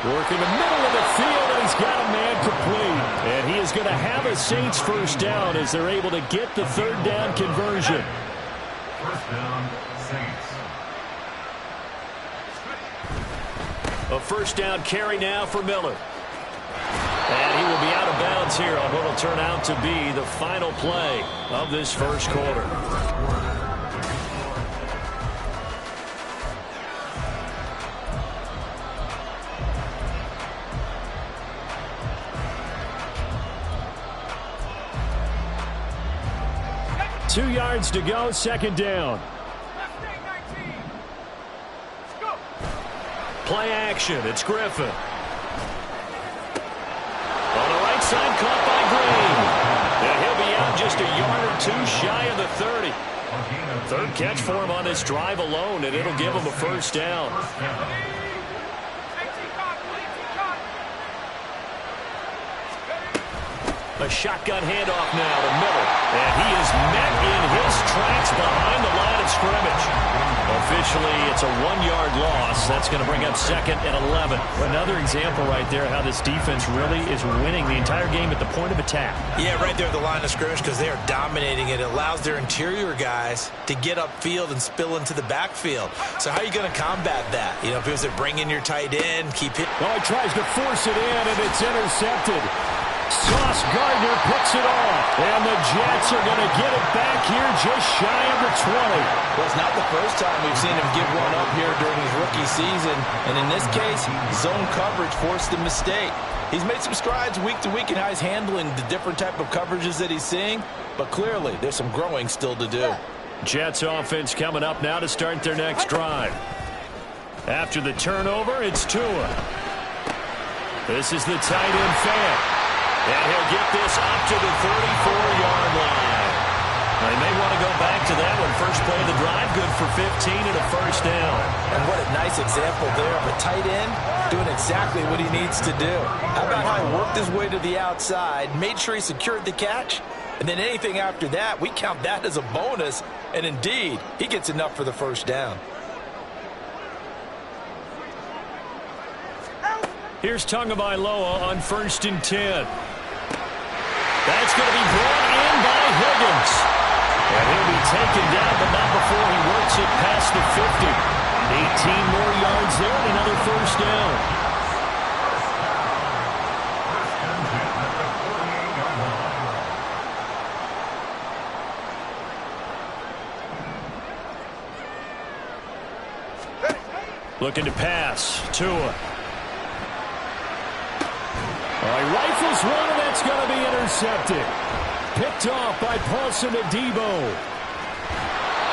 Working the middle of the field, and he's got a man complete. And he is going to have a Saints first down as they're able to get the third down conversion. First down, Saints. A first down carry now for Miller. And he will be out of bounds here on what will turn out to be the final play of this first quarter. Two yards to go, second down. Play action, it's Griffin. On the right side, caught by Green. And he'll be out just a yard or two shy of the 30. Third catch for him on this drive alone, and it'll give him a first down. A shotgun handoff now to Miller. And he is met in his tracks behind the line of scrimmage. Officially, it's a 1-yard loss. That's going to bring up second and 11. Another example right there how this defense really is winning the entire game at the point of attack. Yeah, right there at the line of scrimmage because they are dominating it. It allows their interior guys to get upfield and spill into the backfield. So how are you going to combat that? You know, if it was to bring in your tight end, keep it. Oh, he tries to force it in, and it's intercepted. Sauce Gardner picks it off, and the Jets are going to get it back here just shy of the 20. Well, it's not the first time we've seen him give one up here during his rookie season, and in this case, zone coverage forced the mistake. He's made some strides week to week in how he's handling the different type of coverages that he's seeing, but clearly there's some growing still to do. Jets offense coming up now to start their next drive. After the turnover, it's Tua. This is the tight end fan. And he'll get this up to the 34-yard line. They may want to go back to that one. First play of the drive, good for 15 and a first down. And what a nice example there of a tight end doing exactly what he needs to do. How about how he worked his way to the outside, made sure he secured the catch, and then anything after that, we count that as a bonus. And indeed, he gets enough for the first down. Here's Tagovailoa on 1st and 10. That's going to be brought in by Higgins. And he'll be taken down, but not before he works it past the 50. 18 more yards there and another first down. Looking to pass. Tua. He rifles one, and that's going to be intercepted. Picked off by Paulson Adebo.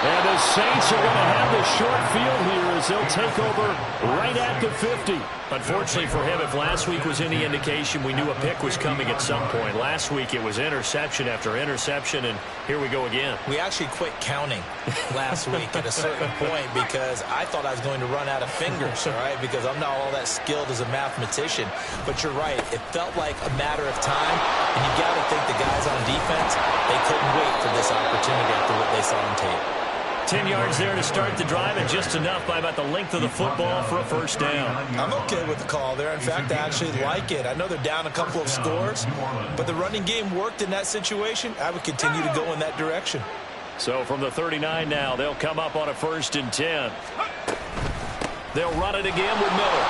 And the Saints are going to have the short field here as they'll take over right at the 50. Unfortunately for him, if last week was any indication, we knew a pick was coming at some point. Last week it was interception after interception, and here we go again. We actually quit counting last week at a certain point because I thought I was going to run out of fingers, all right, because I'm not all that skilled as a mathematician. But you're right. It felt like a matter of time, and you got to think the guys on defense, they couldn't wait for this opportunity after what they saw on tape. 10 yards there to start the drive, and just enough by about the length of the football for a first down. I'm okay with the call there. In fact, I actually like it. I know they're down a couple of scores, but the running game worked in that situation. I would continue to go in that direction. So from the 39 now, they'll come up on a 1st and 10. They'll run it again with Miller.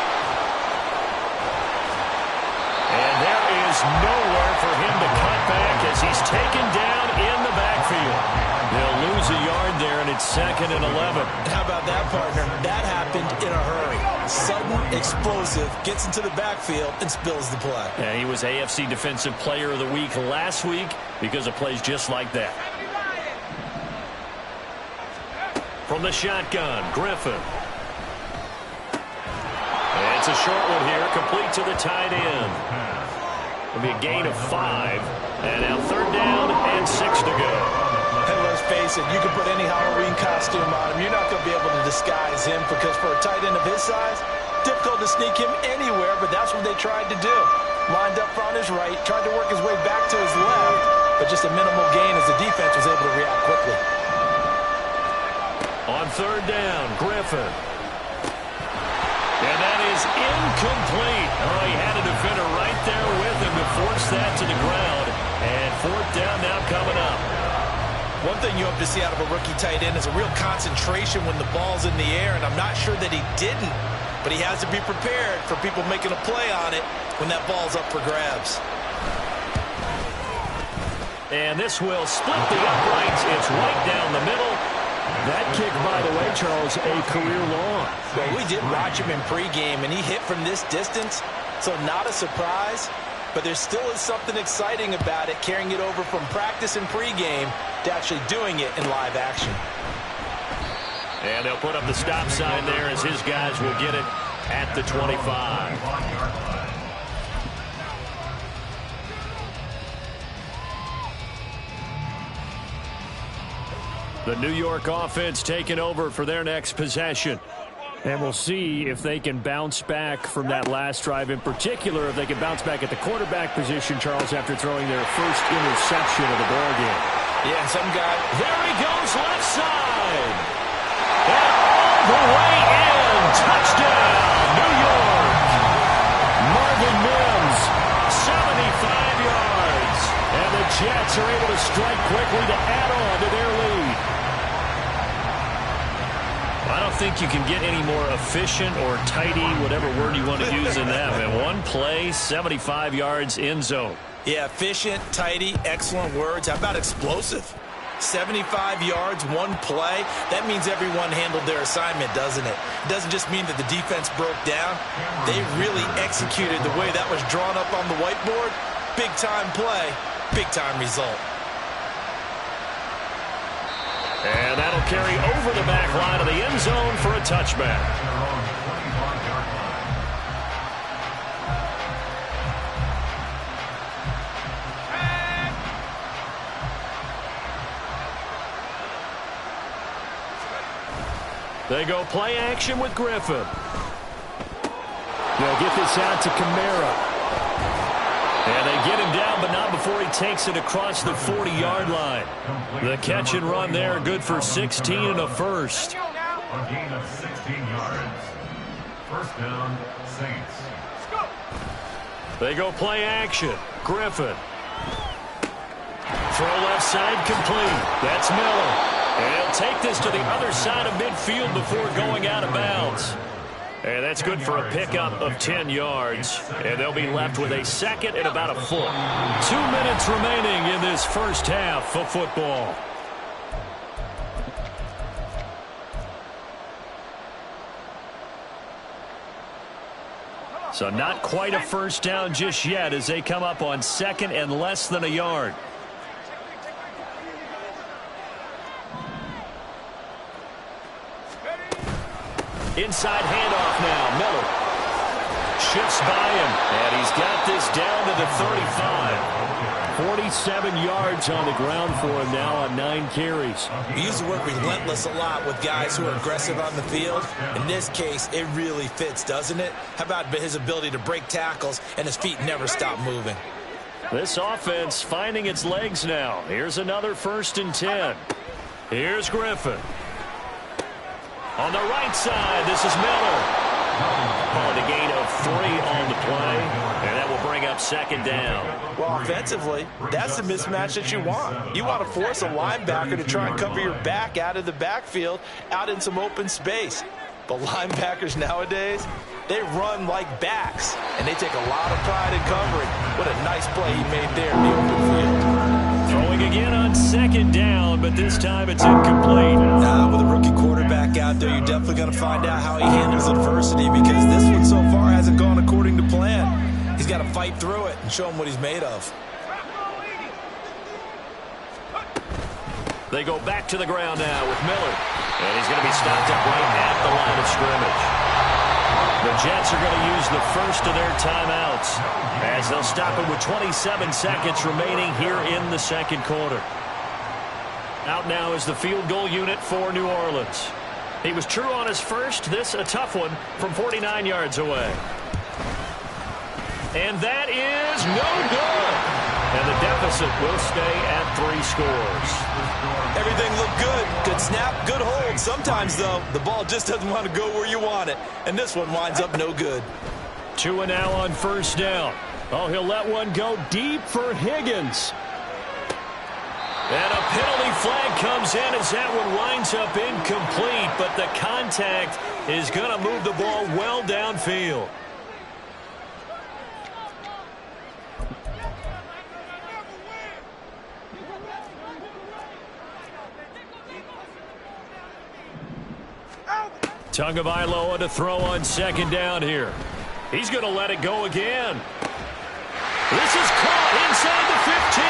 And there is nowhere for him to cut back as he's taken down in the backfield. They'll lose a yard there, and it's 2nd and 11. How about that, partner? That happened in a hurry. Sudden, explosive, gets into the backfield, and spills the play. Yeah, he was AFC Defensive Player of the Week last week because of plays just like that. From the shotgun, Griffin. And it's a short one here, complete to the tight end. It'll be a gain of 5. And now 3rd down and 6 to go. And let's face it, you can put any Halloween costume on him. You're not going to be able to disguise him because for a tight end of his size, difficult to sneak him anywhere, but that's what they tried to do. Lined up on his right, tried to work his way back to his left, but just a minimal gain as the defense was able to react quickly. On 3rd down, Griffin. And that is is incomplete. Oh, he had a defender right there with him to force that to the ground. And fourth down now coming up. One thing you hope to see out of a rookie tight end is a real concentration when the ball's in the air, and I'm not sure that he didn't, but he has to be prepared for people making a play on it when that ball's up for grabs. And this will split the uprights. It's right down the middle. That kick, by the way, Charles, a career long. Well, we did watch him in pregame, and he hit from this distance, so not a surprise. But there still is something exciting about it, carrying it over from practice and pregame to actually doing it in live action. And they'll put up the stop sign there as his guys will get it at the 25. The New York offense taking over for their next possession. And we'll see if they can bounce back from that last drive. In particular, if they can bounce back at the quarterback position, Charles, after throwing their first interception of the ballgame. Yeah, some guy. There he goes, left side. And all the way in. Touchdown, New York. Marvin Mims, 75 yards. And the Jets are able to strike quickly to add on to their lead. I don't think you can get any more efficient or tidy, whatever word you want to use in that. And one play, 75 yards in zone. Yeah, efficient, tidy, excellent words. How about explosive? 75 yards, one play. That means everyone handled their assignment, doesn't it? It doesn't just mean that the defense broke down. They really executed the way that was drawn up on the whiteboard. Big-time play, big-time result. And that'll carry over the back line of the end zone for a touchback. They go play action with Griffin. They'll get this out to Kamara. And they get him down, but not before he takes it across the 40-yard line. The catch and run there, good for 16 and a first. A gain of 16 yards. First down, Saints. They go play action. Griffin. Throw left side complete. That's Miller. And he'll take this to the other side of midfield before going out of bounds. And that's good for a pickup of 10 yards. And they'll be left with a second and about a foot. 2 minutes remaining in this first half of football. So not quite a first down just yet as they come up on second and less than a yard. Inside handoff now. Miller shifts by him, and he's got this down to the 35. 47 yards on the ground for him now on 9 carries. We use the word relentless a lot with guys who are aggressive on the field. In this case, it really fits, doesn't it? How about his ability to break tackles and his feet never stop moving? This offense finding its legs now. Here's another 1st and 10. Here's Griffin. On the right side, this is Miller. Call it a gain of 3 on the play, and that will bring up second down. Well, offensively, that's the mismatch that you want. You want to force a linebacker to try and cover your back out of the backfield, out in some open space. But linebackers nowadays, they run like backs, and they take a lot of pride in covering. What a nice play he made there in the open field. Throwing again on second down, but this time it's incomplete. With a rookie quarterback out there, you're definitely going to find out how he handles adversity because this one so far hasn't gone according to plan. He's got to fight through it and show him what he's made of. They go back to the ground now with Miller. And he's going to be stopped up right at the line of scrimmage. The Jets are going to use the first of their timeouts as they'll stop him with 27 seconds remaining here in the second quarter. Out now is the field goal unit for New Orleans. He was true on his first. This a tough one from 49 yards away. And that is no good. And the deficit will stay at 3 scores. Everything looked good. Good snap, good hold. Sometimes, though, the ball just doesn't want to go where you want it. And this one winds up no good. Tua now on first down. Oh, he'll let one go deep for Higgins. And a penalty flag comes in as that one winds up incomplete, but the contact is going to move the ball well downfield. Tagovailoa to throw on second down here. He's going to let it go again. This is caught inside the 15.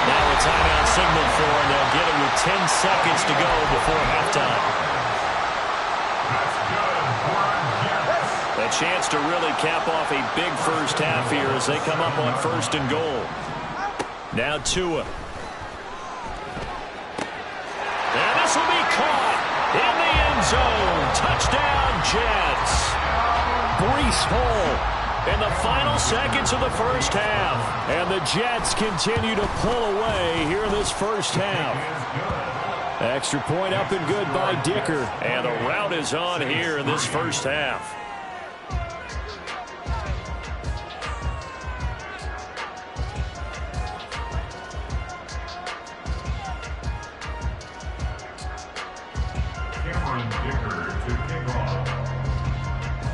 Now a timeout signal for, and they'll get it with 10 seconds to go before halftime. A chance to really cap off a big first half here as they come up on first and goal. Now Tua. And this will be caught in the end zone. Touchdown, Jets. Breece Hall in the final seconds of the first half. And the Jets continue to pull away here in this first half. Extra point up and good by Dicker. And the rout is on here in this first half.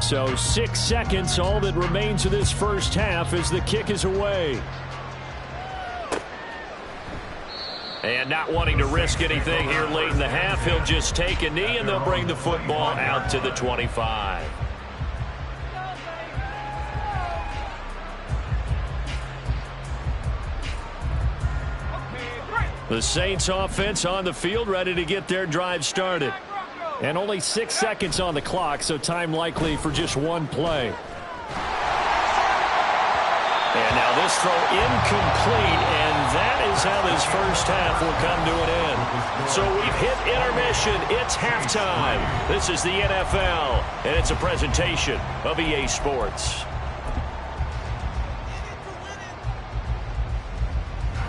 So 6 seconds, all that remains of this first half as the kick is away. And not wanting to risk anything here late in the half, he'll just take a knee and they'll bring the football out to the 25. The Saints offense on the field, ready to get their drive started. And only 6 seconds on the clock, so time likely for just one play. And now this throw incomplete, and that is how this first half will come to an end. So we've hit intermission. It's halftime. This is the NFL, and it's a presentation of EA Sports.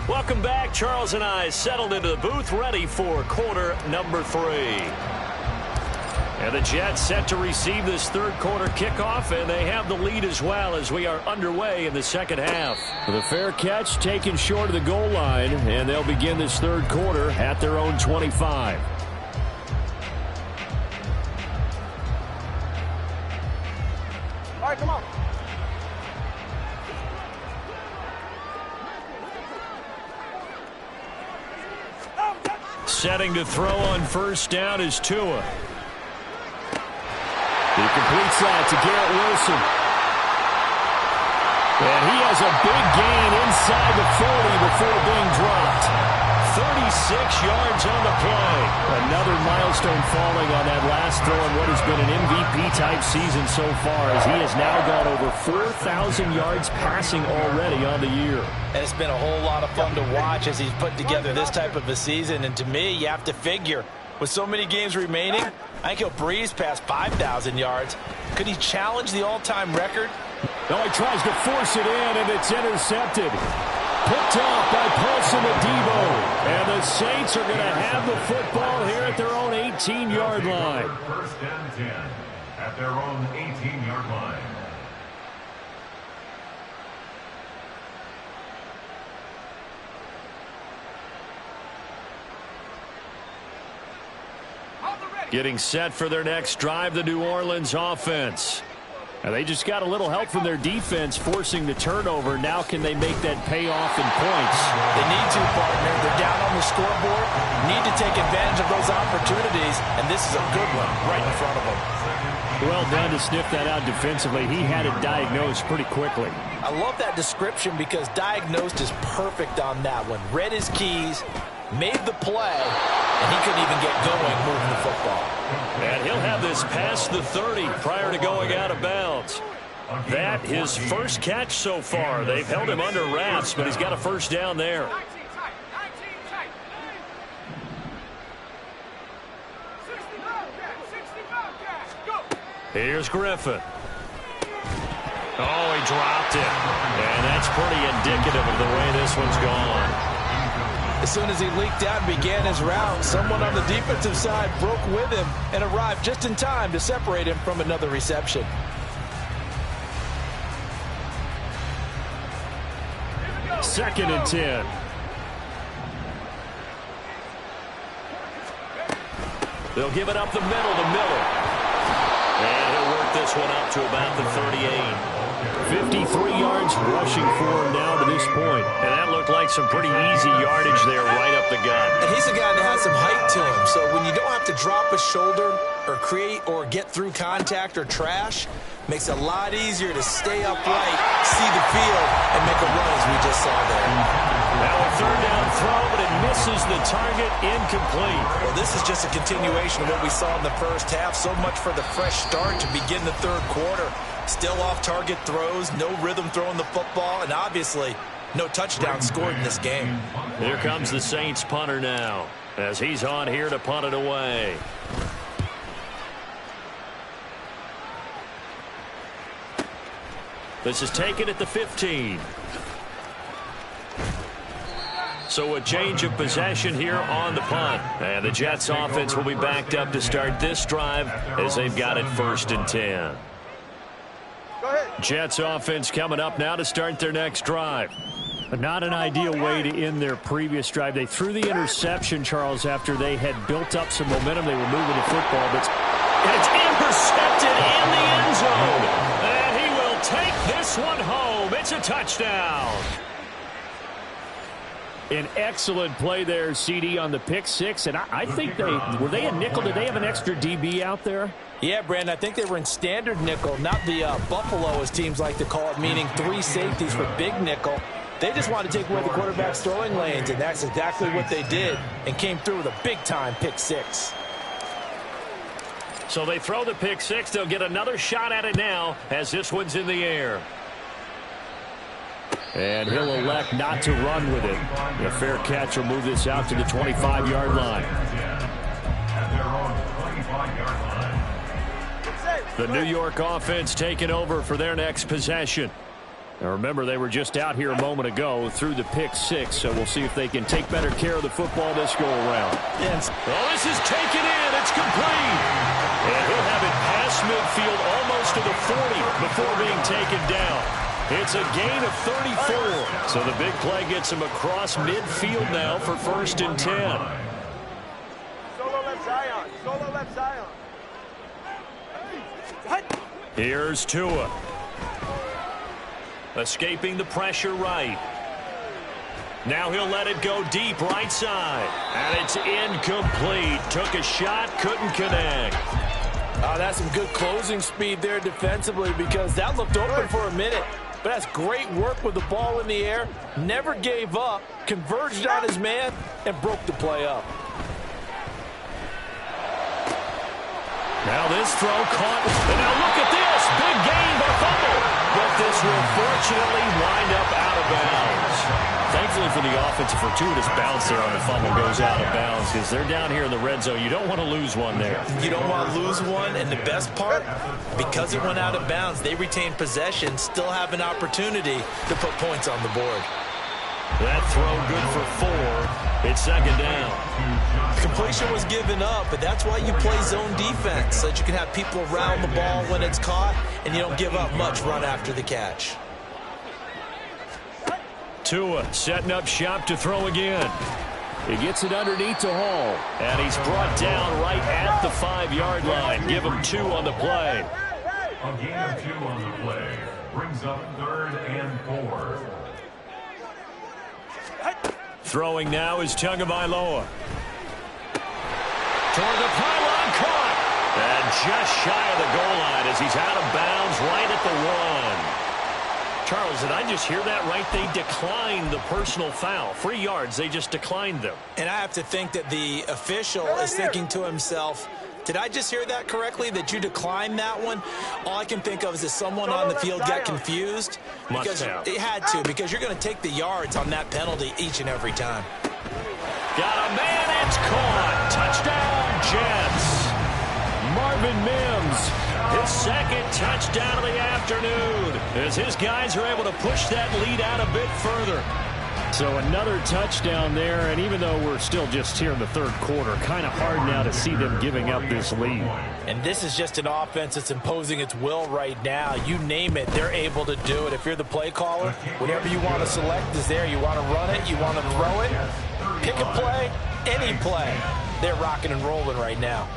Welcome back. Charles and I settled into the booth, ready for quarter number 3. And the Jets set to receive this third quarter kickoff, and they have the lead as well as we are underway in the second half. The fair catch taken short of the goal line, and they'll begin this third quarter at their own 25. All right, come on. Setting to throw on first down is Tua. He completes that to Garrett Wilson. And he has a big gain inside the 40 before being dropped. 36 yards on the play. Another milestone falling on that last throw in what has been an MVP-type season so far, as he has now gone over 4,000 yards passing already on the year. And it's been a whole lot of fun to watch as he's put together this type of a season. And to me, you have to figure, with so many games remaining, I think he'll breeze past 5,000 yards. Could he challenge the all-time record? No, he tries to force it in, and it's intercepted. Picked off by Paulson Adebo. And the Saints are going to have the football here at their own 18-yard line. First and 10 at their own 18-yard line. Getting set for their next drive, the New Orleans offense. And they just got a little help from their defense forcing the turnover. Now can they make that pay off in points? They need to, partner. They're down on the scoreboard. Need to take advantage of those opportunities, and this is a good one right in front of them. Well done to sniff that out defensively. He had it diagnosed pretty quickly. I love that description because diagnosed is perfect on that one. Read his keys, made the play, and he couldn't even get going moving the football. And he'll have this past the 30 prior to going out of bounds. That his first catch so far. They've held him under wraps, but he's got a first down there. Here's Griffin. Oh, he dropped it. And that's pretty indicative of the way this one's gone. As soon as he leaked out and began his route, someone on the defensive side broke with him and arrived just in time to separate him from another reception. Second and 10. They'll give it up the middle to Miller. And he'll work this one up to about the 38. 53 yards rushing for him now to this point. And that looked like some pretty easy yardage there right up the gut. And he's a guy that has some height to him. So when you don't have to drop a shoulder or create or get through contact or trash, makes it a lot easier to stay upright, see the field, and make a run as we just saw there. Now a third down throw, but it misses the target, incomplete. Well, this is just a continuation of what we saw in the first half. So much for the fresh start to begin the third quarter. Still off-target throws, no rhythm throwing the football, and obviously no touchdown scored in this game. Here comes the Saints punter now, as he's on here to punt it away. This is taken at the 15. So a change of possession here on the punt. And the Jets offense will be backed up to start this drive as they've got it 1st and 10. Jets offense coming up now to start their next drive. But not an ideal way to end their previous drive. They threw the interception, Charles, after they had built up some momentum. They were moving the football, but it's intercepted in the end zone. And he will take this one home. It's a touchdown. An excellent play there, CD, on the pick six. And I think were they in nickel? Did they have an extra DB out there? Yeah, Brandon, I think they were in standard nickel, not the Buffalo, as teams like to call it, meaning 3 safeties for big nickel. They just wanted to take away the quarterback's throwing lanes, and that's exactly what they did, and came through with a big-time pick six. So they throw the pick six. They'll get another shot at it now as this one's in the air. And he'll elect not to run with it. A fair catch will move this out to the 25-yard line. The New York offense taking over for their next possession. Now remember, they were just out here a moment ago through the pick six, so we'll see if they can take better care of the football this go-around. Yes. Well, this is taken in. It's complete. And he'll have it past midfield almost to the 40 before being taken down. It's a gain of 34. So the big play gets him across midfield now for 1st and 10. Solo left Zion. Solo left Zion. Here's Tua. Escaping the pressure right. Now he'll let it go deep right side. And it's incomplete. Took a shot, couldn't connect. Oh, that's some good closing speed there defensively, because that looked open for a minute. But that's great work with the ball in the air. Never gave up, converged on his man, and broke the play up. Now this throw caught. And now look at this. Big gain by fumble. But this will fortunately wind up out of bounds. Thankfully for the offense, a fortuitous bounce there on the fumble goes out of bounds, because they're down here in the red zone. You don't want to lose one there. You don't want to lose one, and the best part, because it went out of bounds, they retain possession, still have an opportunity to put points on the board. That throw good for 4. It's 2nd down. Completion was given up, but that's why you play zone defense, so that you can have people around the ball when it's caught, and you don't give up much run after the catch. Tua setting up shop to throw again. He gets it underneath to Hall, and he's brought down right at the 5-yard line. Give him 2 on the play. A gain of 2 on the play brings up 3rd and 4. Throwing now is Tagovailoa. Toward the pylon, caught. And just shy of the goal line as he's out of bounds right at the 1. Charles, did I just hear that right? They declined the personal foul. 3 yards, they just declined them. And I have to think that the official is thinking to himself, did I just hear that correctly, that you declined that one? All I can think of is that someone on the field got confused. Because it had to, because you're going to take the yards on that penalty each and every time. Got a man, it's caught. Touchdown, Jets. Marvin Mims His second touchdown of the afternoon as his guys are able to push that lead out a bit further. So another touchdown there, and even though we're still just here in the third quarter, kind of hard now to see them giving up this lead. And this is just an offense that's imposing its will right now. You name it, they're able to do it. If you're the play caller, whatever you want to select is there. You want to run it, you want to throw it, pick a play, any play. They're rocking and rolling right now.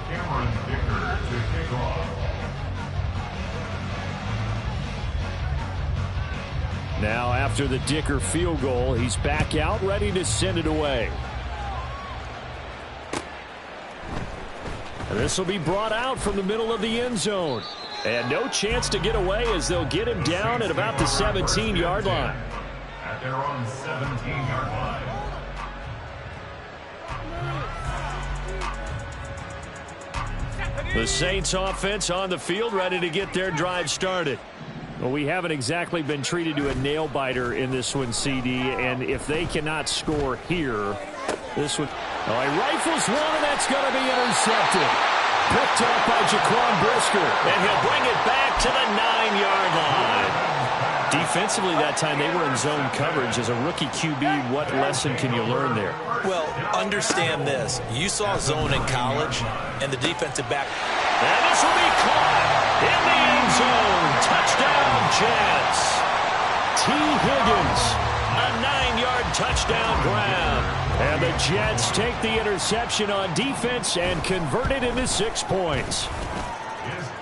Now after the Dicker field goal, he's back out ready to send it away. And this will be brought out from the middle of the end zone. And no chance to get away as they'll get him down at about the 17-yard line. At their own 17-yard line. The Saints offense on the field ready to get their drive started. Well, we haven't exactly been treated to a nail-biter in this one, CD, and if they cannot score here, this one... Oh, he rifles one, and that's going to be intercepted. Picked up by Jaquan Brisker, and he'll bring it back to the 9-yard line. Defensively that time, they were in zone coverage. As a rookie QB, what lesson can you learn there? Well, understand this. You saw zone in college, and the defensive back... And this will be caught in the end zone. Touchdown, Jets. T. Higgins, a 9-yard touchdown grab. And the Jets take the interception on defense and convert it into 6 points.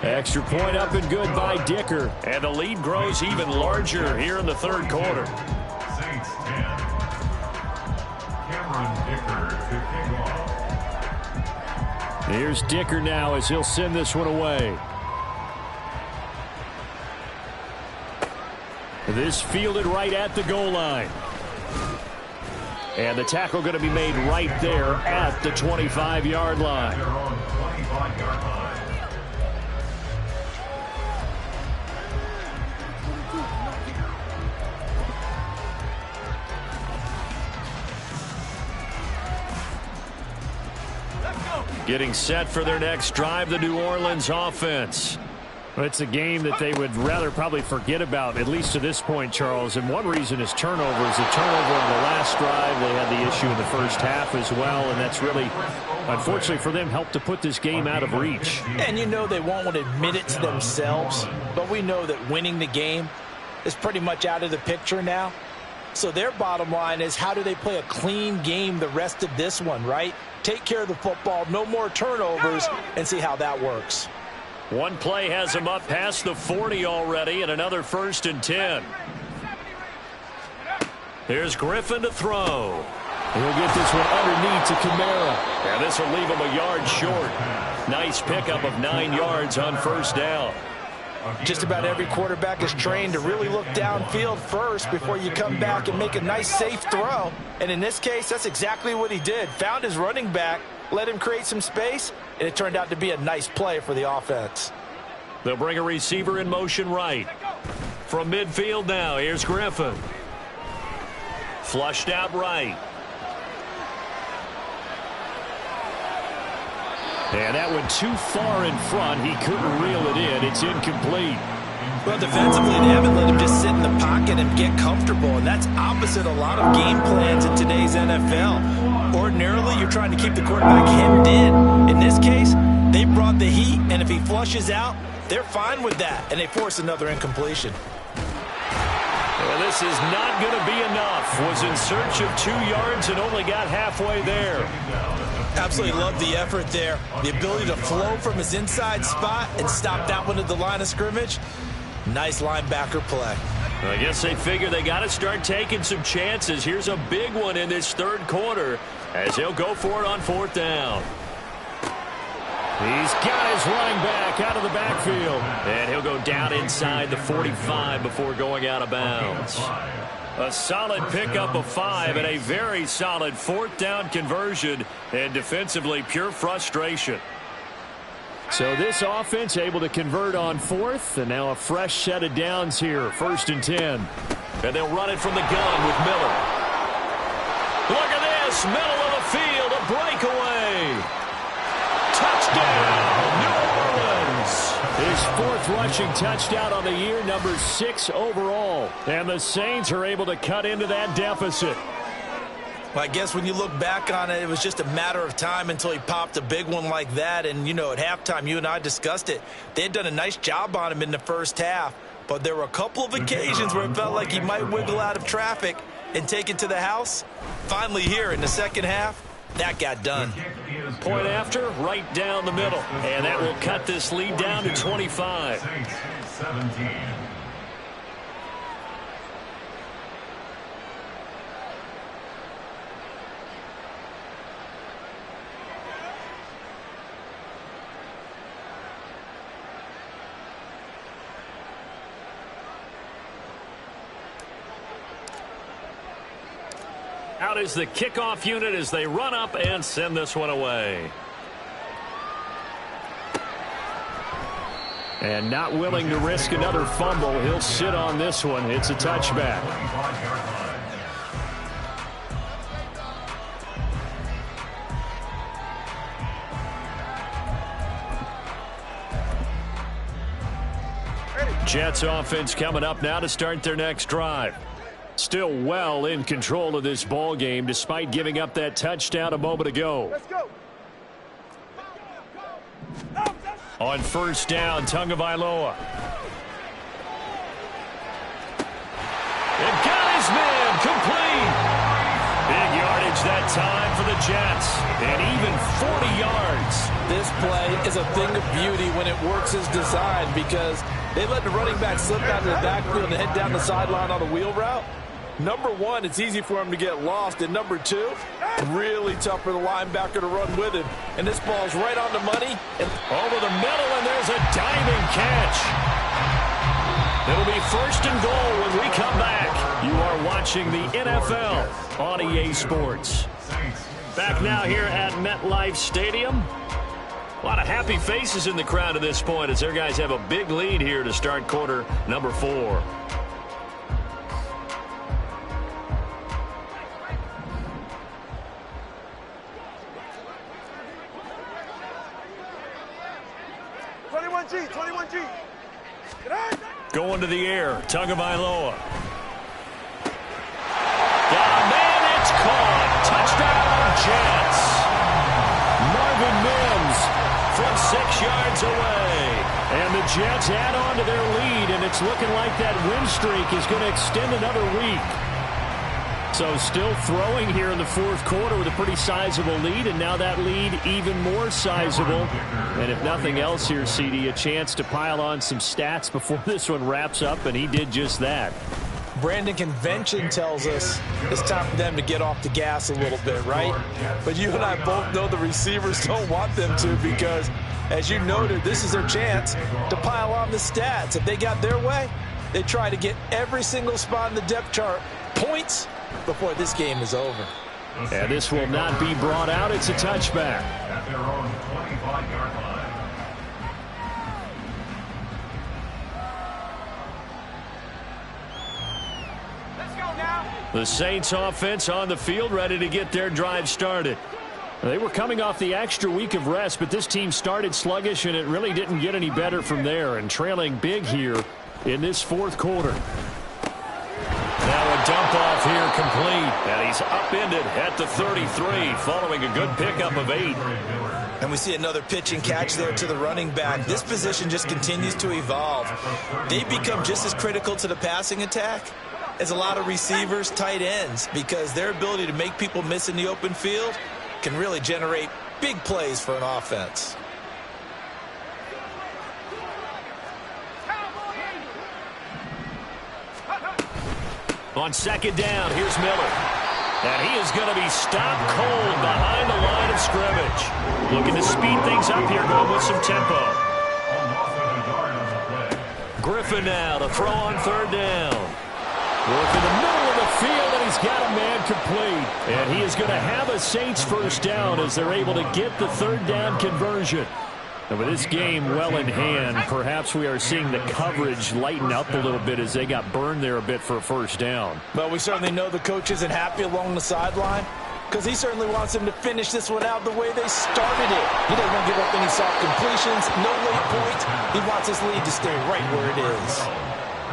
Extra point up and good by Dicker. And the lead grows even larger here in the third quarter. Saints 10. Cameron Dicker to kick off. Here's Dicker now as he'll send this one away. This fielded right at the goal line. And the tackle going to be made right there at the 25-yard line. Their own 25-yard line. Getting set for their next drive, the New Orleans offense. It's a game that they would rather probably forget about, at least to this point, Charles. And one reason is turnovers. A turnover on the last drive. They had the issue in the first half as well, and that's really, unfortunately for them, helped to put this game out of reach. And you know they won't want to admit it to themselves, but we know that winning the game is pretty much out of the picture now. So their bottom line is, how do they play a clean game the rest of this one, right? Take care of the football, no more turnovers, and see how that works. One play has him up past the 40 already, and another 1st and 10. Here's Griffin to throw. He'll get this one underneath to Kamara. And this will leave him a yard short. Nice pickup of 9 yards on first down. Just about every quarterback is trained to really look downfield first before you come back and make a nice, safe throw. And in this case, that's exactly what he did. Found his running back, let him create some space, and it turned out to be a nice play for the offense. They'll bring a receiver in motion right. From midfield now, here's Griffin. Flushed out right. And that went too far in front. He couldn't reel it in. It's incomplete. Well, defensively, they haven't let him just sit in the pocket and get comfortable, and that's opposite a lot of game plans in today's NFL. Ordinarily, you're trying to keep the quarterback hemmed in. In this case, they brought the heat, and if he flushes out, they're fine with that, and they force another incompletion. Well, this is not going to be enough. Was in search of 2 yards and only got halfway there. Absolutely love the effort there. The ability to flow from his inside spot and stop that one at the line of scrimmage. Nice linebacker play. I guess they figure they got to start taking some chances. Here's a big one in this third quarter as he'll go for it on 4th down. He's got his running back out of the backfield. And he'll go down inside the 45 before going out of bounds. A solid pickup of 5 and a very solid 4th down conversion. And defensively, pure frustration. So this offense able to convert on 4th. And now a fresh set of downs here. 1st and 10. And they'll run it from the gun with Miller. Look at this. Middle of the field. A breakaway. Touchdown, New Orleans. His his 4th rushing touchdown on the year, number 6 overall. And the Saints are able to cut into that deficit. Well, I guess when you look back on it, it was just a matter of time until he popped a big one like that. And, you know, at halftime, you and I discussed it. They had done a nice job on him in the first half. But there were a couple of occasions where it felt like he might wiggle out of traffic and take it to the house. Finally here in the second half, that got done. Point after, right down the middle. And that will cut this lead down to 25. 17. Out is the kickoff unit as they run up and send this one away. And not willing to risk another fumble, he'll sit on this one. It's a touchback. Jets offense coming up now to start their next drive. Still well in control of this ball game despite giving up that touchdown a moment ago. Let's go. On first down, Tagovailoa. And got his man complete. Big yardage that time for the Jets. And even 40 yards. This play is a thing of beauty when it works as designed because they let the running back slip out of the backfield and head down the sideline on a wheel route. Number one, it's easy for him to get lost. And number two, really tough for the linebacker to run with him. And this ball's right on the money. And over the middle, and there's a diving catch. It'll be 1st and goal when we come back. You are watching the NFL on EA Sports. Back now here at MetLife Stadium. A lot of happy faces in the crowd at this point as their guys have a big lead here to start quarter number 4. Going to the air, Tagovailoa. Got a man, it's caught. Touchdown, Jets. Marvin Mims from 6 yards away. And the Jets add on to their lead, and it's looking like that win streak is going to extend another week. So still throwing here in the 4th quarter with a pretty sizable lead, and now that lead even more sizable. And if nothing else here, CD, a chance to pile on some stats before this one wraps up, and he did just that. Brandon, convention tells us it's time for them to get off the gas a little bit, right? But you and I both know the receivers don't want them to because, as you noted, this is their chance to pile on the stats. If they got their way, they try to get every single spot in the depth chart points before this game is over. And this will not be brought out. It's a touchback. At their own 25-yard line. The Saints offense on the field ready to get their drive started. They were coming off the extra week of rest, but this team started sluggish, and it really didn't get any better from there, and trailing big here in this 4th quarter. Now a dump off here complete, and he's upended at the 33 following a good pickup of 8. And we see another pitch and catch there to the running back. This position just continues to evolve. They become just as critical to the passing attack as a lot of receivers, tight ends, because their ability to make people miss in the open field can really generate big plays for an offense. On 2nd down, here's Miller. And he is going to be stopped cold behind the line of scrimmage. Looking to speed things up here, going with some tempo. Griffin now to throw on 3rd down. Work in the middle of the field, and he's got a man complete. And he is going to have a Saints 1st down as they're able to get the 3rd down conversion. And with this game well in hand, perhaps we are seeing the coverage lighten up a little bit as they got burned there a bit for a 1st down. Well, we certainly know the coach isn't happy along the sideline. because he certainly wants them to finish this one out the way they started it. He doesn't want to give up any soft completions, no late points. He wants his lead to stay right where it is.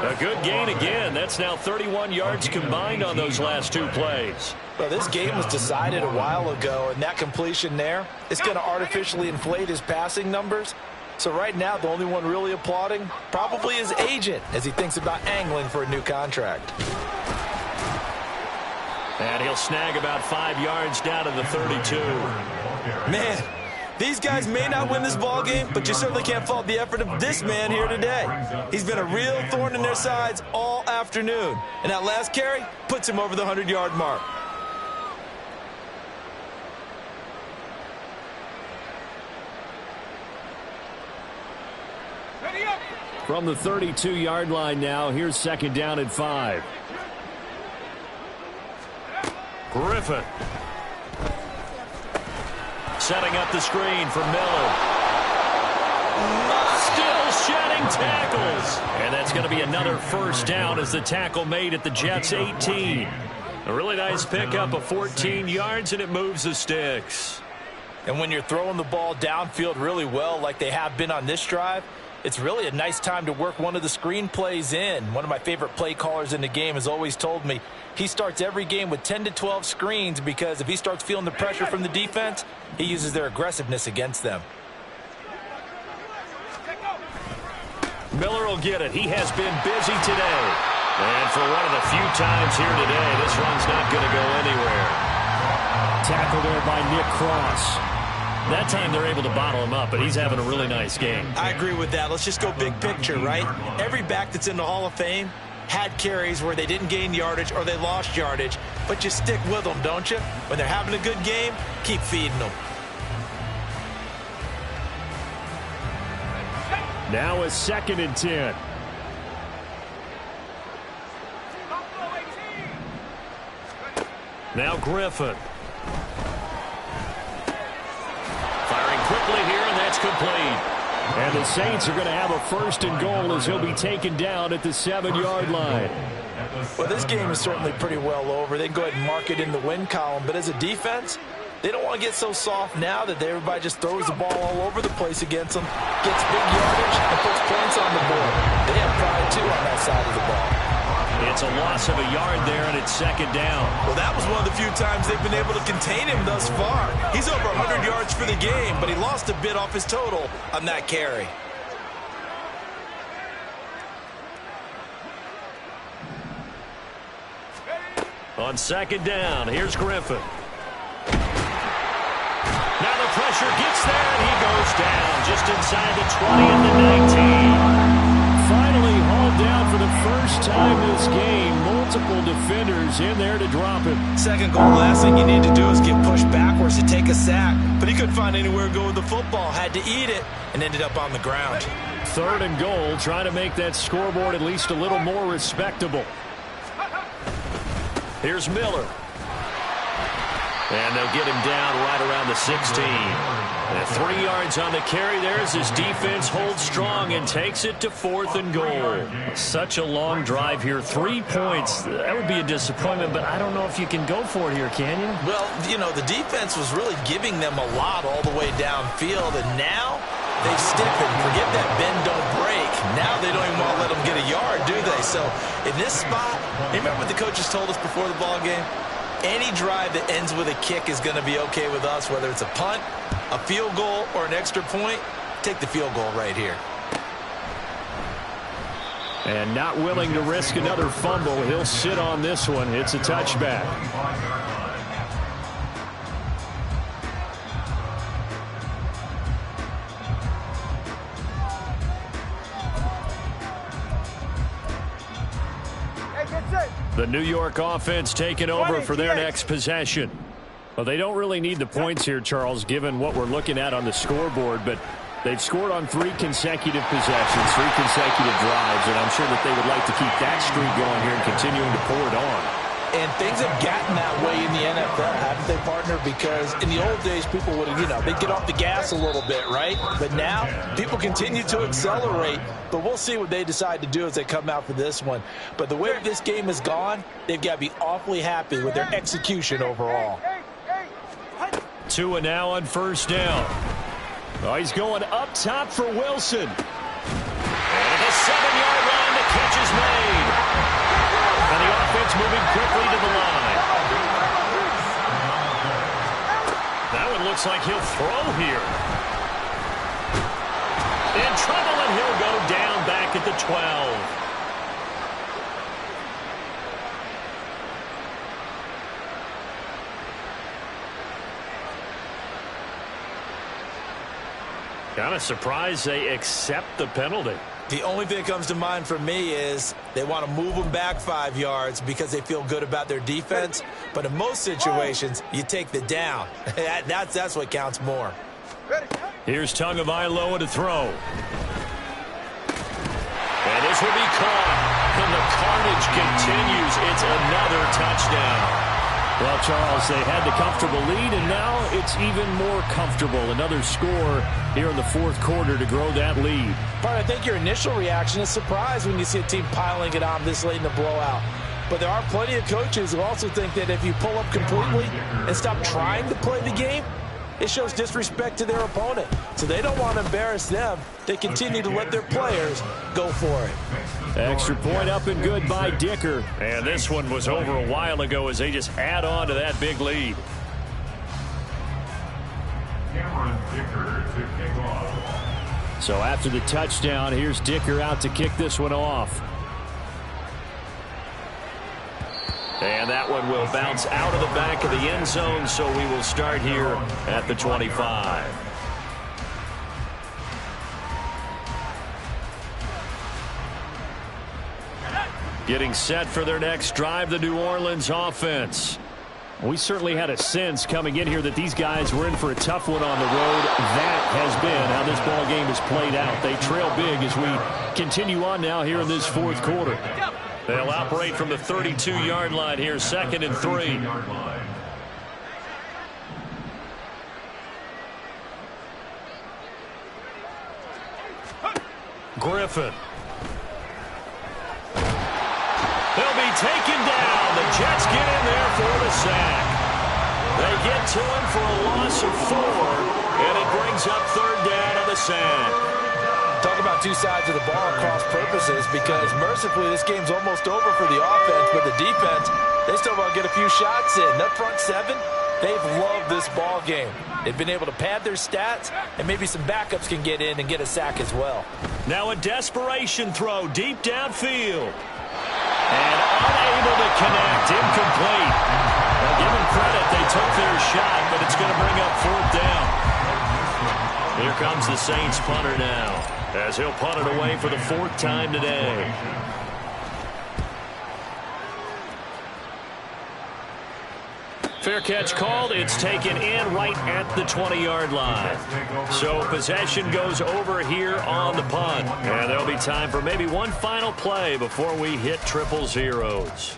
A good gain again. That's now 31 yards combined on those last two plays. Well, this game was decided a while ago, and that completion there is going to artificially inflate his passing numbers. So right now, the only one really applauding probably his agent as he thinks about angling for a new contract. And he'll snag about 5 yards down to the 32. Man, these guys may not win this ball game, but you certainly can't fault the effort of this man here today. He's been a real thorn in their sides all afternoon. And that last carry puts him over the 100-yard mark. From the 32-yard line now, here's second down and 5. Griffin. Setting up the screen for Miller. Still shedding tackles. And that's going to be another first down as the tackle made at the Jets' 18. A really nice pickup of 14 yards, and it moves the sticks. And when you're throwing the ball downfield really well like they have been on this drive, it's really a nice time to work one of the screen plays in. One of my favorite play callers in the game has always told me he starts every game with 10 to 12 screens because if he starts feeling the pressure from the defense, he uses their aggressiveness against them. Miller will get it. He has been busy today. And for one of the few times here today, this run's not going to go anywhere. Tackle there by Nick Cross. That time they're able to bottle him up, but he's having a really nice game. I agree with that. Let's just go big picture, right? Every back that's in the Hall of Fame had carries where they didn't gain yardage or they lost yardage, but you stick with them, don't you? When they're having a good game, keep feeding them. Now a second and 10. Now Griffin. Firing quickly here, and that's complete. And the Saints are going to have a first and goal as he'll be taken down at the 7-yard line. Well, this game is certainly pretty well over. They can go ahead and mark it in the win column. But as a defense, they don't want to get so soft now that everybody just throws the ball all over the place against them, gets big yardage, and puts points on the board. They have pride, too, on that side of the ball. It's a loss of a yard there, and it's second down. Well, that was one of the few times they've been able to contain him thus far. He's over 100 yards for the game, but he lost a bit off his total on that carry. On second down, here's Griffin. Now the pressure gets there, and he goes down just inside the 20 at the 19. Finally hauled down for the first time this game. Multiple defenders in there to drop him. Second goal, last thing you need to do is get pushed backwards to take a sack. But he couldn't find anywhere to go with the football. Had to eat it and ended up on the ground. Third and goal, trying to make that scoreboard at least a little more respectable. Here's Miller. And they'll get him down right around the 16. And 3 yards on the carry there as his defense holds strong and takes it to 4th and goal. Such a long drive here. 3 points. That would be a disappointment, but I don't know if you can go for it here, can you? Well, you know, the defense was really giving them a lot all the way downfield, and now they've stiffened. Forget that bend, don't break. Now they don't even want to let them get a yard, do they? So in this spot, remember what the coaches told us before the ball game? Any drive that ends with a kick is going to be okay with us, whether it's a punt, a field goal, or an extra point. Take the field goal right here. And not willing to risk another fumble. He'll sit on this one. It's a touchback. The New York offense taking over for their next possession. Well, they don't really need the points here, Charles, given what we're looking at on the scoreboard, but they've scored on 3 consecutive possessions, 3 consecutive drives, and I'm sure that they would like to keep that streak going here and continuing to pour it on. And things have gotten that way in the NFL, haven't they, partner? Because in the old days, people would, they'd get off the gas a little bit, right? But now, people continue to accelerate. But we'll see what they decide to do as they come out for this one. But the way this game has gone, they've got to be awfully happy with their execution overall. Tua now on first down. Oh, he's going up top for Wilson. And at the 7-yard line, the catch is made. And the offense moving quickly to the line. That one looks like he'll throw here. In trouble, and he'll go down back at the 12. Kind of surprised they accept the penalty. The only thing that comes to mind for me is they want to move them back 5 yards because they feel good about their defense. But in most situations, you take the down. That's what counts more. Here's Tagovailoa to throw. And this will be caught. And the carnage continues. It's another touchdown. Well, Charles, they had the comfortable lead, and now it's even more comfortable. Another score here in the fourth quarter to grow that lead. But I think your initial reaction is surprise when you see a team piling it on this late in the blowout. But there are plenty of coaches who also think that if you pull up completely and stop trying to play the game, it shows disrespect to their opponent. So they don't want to embarrass them. They continue to let their players go for it. Extra point up and good by Dicker. And this one was over a while ago as they just add on to that big lead. Dicker to kick off. So after the touchdown, here's Dicker out to kick this one off. And that one will bounce out of the back of the end zone, so we will start here at the 25. Getting set for their next drive, the New Orleans offense. We certainly had a sense coming in here that these guys were in for a tough one on the road. That has been how this ball game has played out. They trail big as we continue on now here in this fourth quarter. They'll operate from the 32-yard line here, 2nd and 3. Griffin. They'll be taken down. The Jets get in there for the sack. They get to him for a loss of 4, and it brings up 3rd down on the sack. Talk about two sides of the ball cross purposes, because mercifully this game's almost over for the offense, but the defense, they still want to get a few shots in. That front 7, they've loved this ball game. They've been able to pad their stats, and maybe some backups can get in and get a sack as well. Now a desperation throw deep downfield. And unable to connect, incomplete. Now give them credit, they took their shot, but it's going to bring up 4th down. Here comes the Saints punter now, as he'll punt it away for the 4th time today. Fair catch called. It's taken in right at the 20-yard line. So possession goes over here on the punt. And there'll be time for maybe one final play before we hit triple zeros.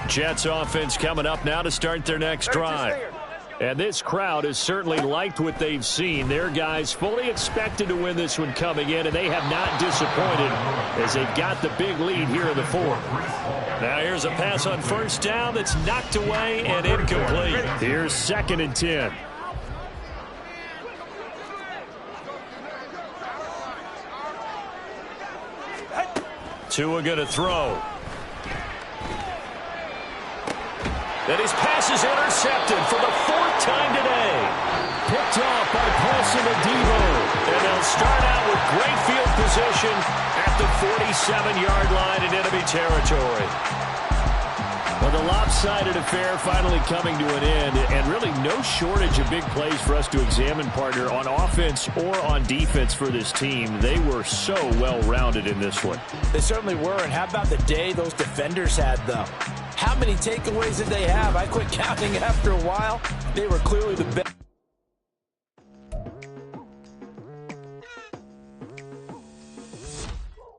Jets offense coming up now to start their next drive. And this crowd has certainly liked what they've seen. Their guys fully expected to win this one coming in, and they have not disappointed as they've got the big lead here in the 4th. Now here's a pass on first down that's knocked away and incomplete. Here's 2nd and 10. Tua going to throw. And his pass is intercepted for the 4th time today. Picked off by Paulson and Debo. And they'll start out with great field position at the 47-yard line in enemy territory. Well, the lopsided affair finally coming to an end, and really no shortage of big plays for us to examine, partner, on offense or on defense for this team. They were so well-rounded in this one. They certainly were, and how about the day those defenders had, though? How many takeaways did they have? I quit counting after a while. They were clearly the best.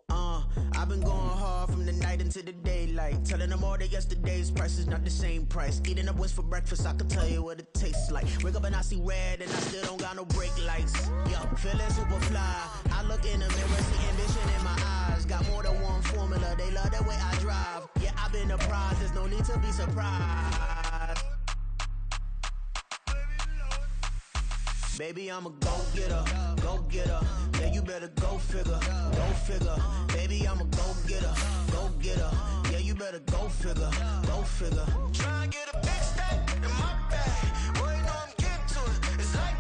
I've been going hard from the night into the daylight, telling them all that yesterday's price is not the same price. Eating up what's for breakfast, I can tell you what it tastes like. Wake up and I see red, and I still don't got no brake lights. Yo, feeling super fly. I look in the mirror, see ambition in my eyes. Got more than one formula, they love the way I drive. Yeah, I I've been a prize, there's no need to be surprised. Baby, I'm a go-getter, go-getter. Yeah, you better go figure, go figure. Baby, I'm a go-getter, go-getter. Yeah, you better go figure, go figure. Try and get a big stack in my bag. Boy, you know I'm getting to it. It's like